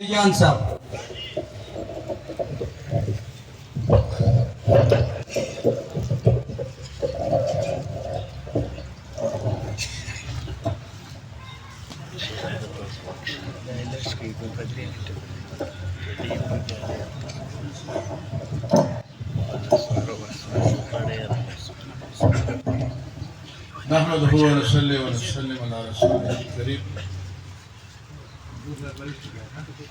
جان صاحب نحمده ونصلي ونسلم على رسوله الكريم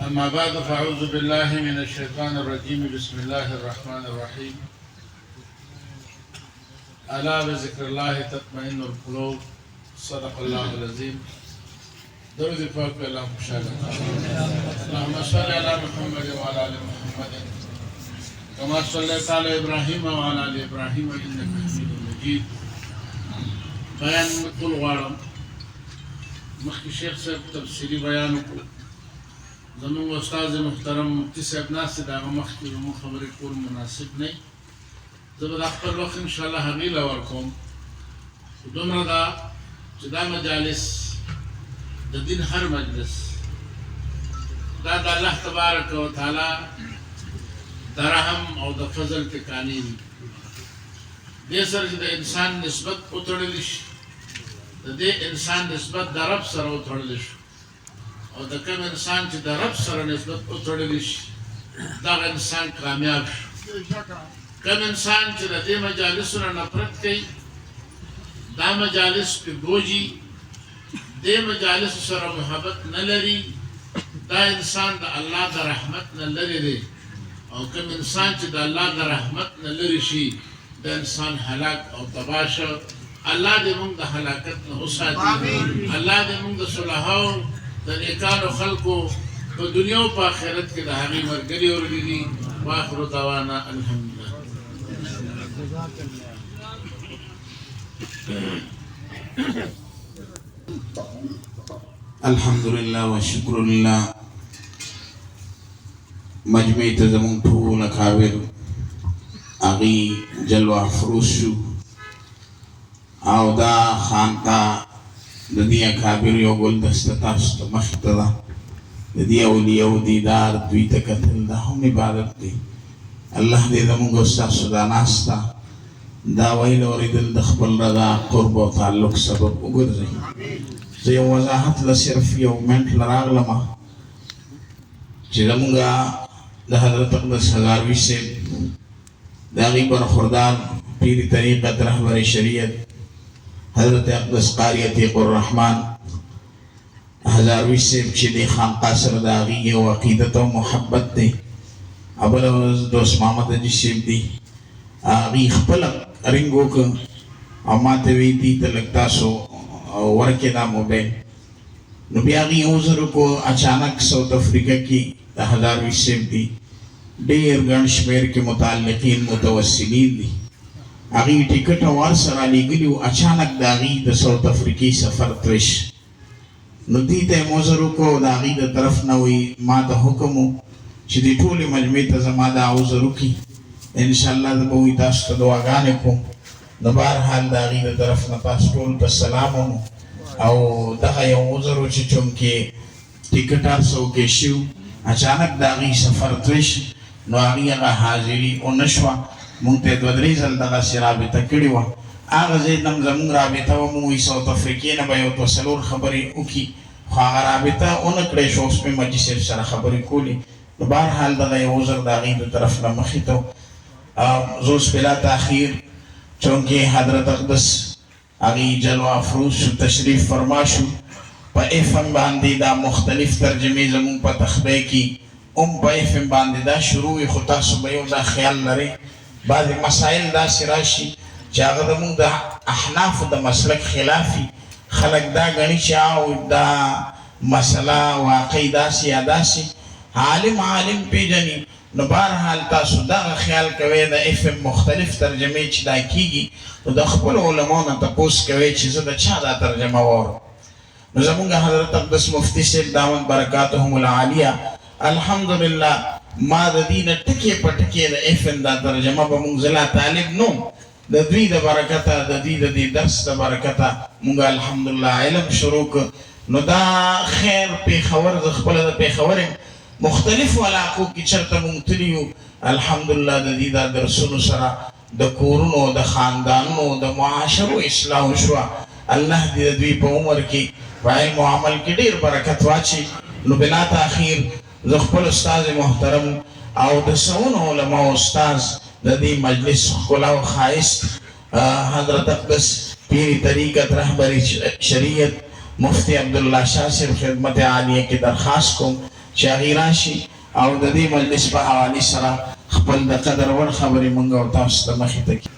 أما بعد فأعوذ بالله من الشيطان الرجيم بسم الله الرحمن الرحيم ألا بذكر الله تطمئن القلوب صدق الله العظيم درود پاک پہ اللہ خوشحال اللهم صل على محمد وعلى آل محمد كما صليت على إبراهيم وعلى آل إبراهيم إنك حميد مجيد بیان مطول غواړم مخکې شیخ صاحب تفصیلي بیان وکړو زموږ استاد محترم مفتي صاحب ناست دی هغه مخکې زموږ خبرې کول مناسب نه وي زه به دا خپل وخت انشاءالله هغې له ورکوم خو دومره ده چې دا مجالس د دین هر مجلس دا د الله تبارک وتعالی د رحم او د فضل ټکانې دي دې سره چې د انسان نسبت وتړلی شي د دې انسان نسبت د رب سره وتړلی شي او د کوم انسان چې د رب سره نسبت وتړلی شي دغه انسان کامیاب شي کوم انسان چې د دې مجالسو نه نفرت کوي دا مجالس پې بوجي دې مجالسو سره محبت نه لري دا انسان د الله د رحمت نه لرې دی او کوم انسان چې د الله د رحمت نه لرې شي د انسان هلاک او تباه شو الله دې موږ د هلاکت نه وساتي الله دې موږ د صلحاو د نیکانو خلکو په دنیا او په آخرت کې د هغې ملګري وګرځي واخر دعوانا الحمدلله الحمدلله والشكر لله مجمع ته زموږ ټول اکابر هغې جلوه افروز شو او دا خانقاه د دې اکابرو یو ګلدسته تاسو ته مخې ته ده د دې اولیاو دیدار دوی ته کتل دا هم عبادت دی الله دې زموږ او ستاسو دا ناسته دا ویل اورېدل د خپل رضا قرب او تعلق سبب وګرځوي زه یو وضاحت له صرف یو منټ له راغلمه چې زموږ د حضرت اقدس هزاروي صاحب د هغې برخوردار پیر طریقت رهبر شریعت حضرت اقدس قاری عتیق الرحمن هزاروي صاحب چې د خانقاه سره د هغې یو عقیدت او محبت دی او بله ورځ دوست محمد حاجي صاحب دی هغې خپله رنګ وکړ او ما ته ویې دي ته لږ تاسو ورکې دا موبایل نو بیا هغې یو ځل وکړو اچانک ساوت افریقا کې د هزاروي صاحب دی ډېر ګڼ شمېر کې متعلقین متوسلین دي هغې ټکټ او هر څه رالیږلي وو اچانک د هغې د ساوت افریقې سفر ترش نو دې ته یې موزر وکړو د هغې د طرف نه وایي ما ته حکم و چې دې ټولې مجمع ته زما دا عذر وکړي انشاءالله زه به وایي تاسو ته دعاګانې کوم د بهرحال د هغې د طرف نه تاسو ټولو ته سلام ومو او دغه یو عذر و چې چونکې ټکټ هر څه وکې شي اچانک د هغې سفر ترش نو هغې هغه حاضري ونه شوه مونږ ته یې دوه درې ځل دغسې رابطه کړې وه هغه ځای ته هم زمونږ رابطه وه مونږ وایي ساوت افریقې نه به یو دوه څلور خبرې وکړي خو هغه رابطه ونه کړی شو اوس مې مجلس صاحب سره خبرې کولې نو بهرحال دغه یو عذر د هغې د طرف نه مخې ته زه اوس بلا تاخیر چونکې حضرت اقدس هغې جلوه افروز شو تشریف فرما شو په اف ام باندې دا مختلف ترجمې زمونږ په تخبې کې هم په اف ام باندې دا شروع وي خو تاسو به یو دا خیال لرئ بعضې مسایل داسې راشي چې هغه زمونږ د احنافو د مسلک خلافي خلک دا ګڼي چې او دا مسله واقعي داسې یا داسې عالم پیژني نو بهرحال تاسو دغه خیال کوئ د اف ام مختلف ترجمې چې دا کیږي نو د خپلو علماو نه تپوس کوئ چې زه د چا دا ترجمه واورم نو زمونږ حضرت اقدس مفتي صاحب دامت برکاتهم العالیه الحمدلله ما د دې نه ټکې په ټکې د اف ام دا ترجمه به مونږ زه لا طالب نوم د دوی د برکته د دوی د دې درس د برکته مونږ الحمدلله علم شروع کړ نو دا خیر پیښور ز خپل د پیښور مختلف علاقو کې چرته مونږ تللي یو الحمدلله د دې دا درسونو سره د کورونو د خاندانونو د معاشرو اصلاح وشوه. الله دې د دوی په عمر کې په علم او عمل کې ډېر برکت واچي. نو بلا تاخیر زه خپل استاد محترم او د سونو علماء استاد د دې مجلس ښکلا او ښایست حضرت اقدس پیر طریقت رهبری شریعت مفتی عبدالله شاه صاحب خدمت عالیه کې درخواست کوم چې هغې راشي او د دې مجلس په حوالې سره خپل د قدر وړ خبرې مونږ او تاسو ته مخې ته کړي.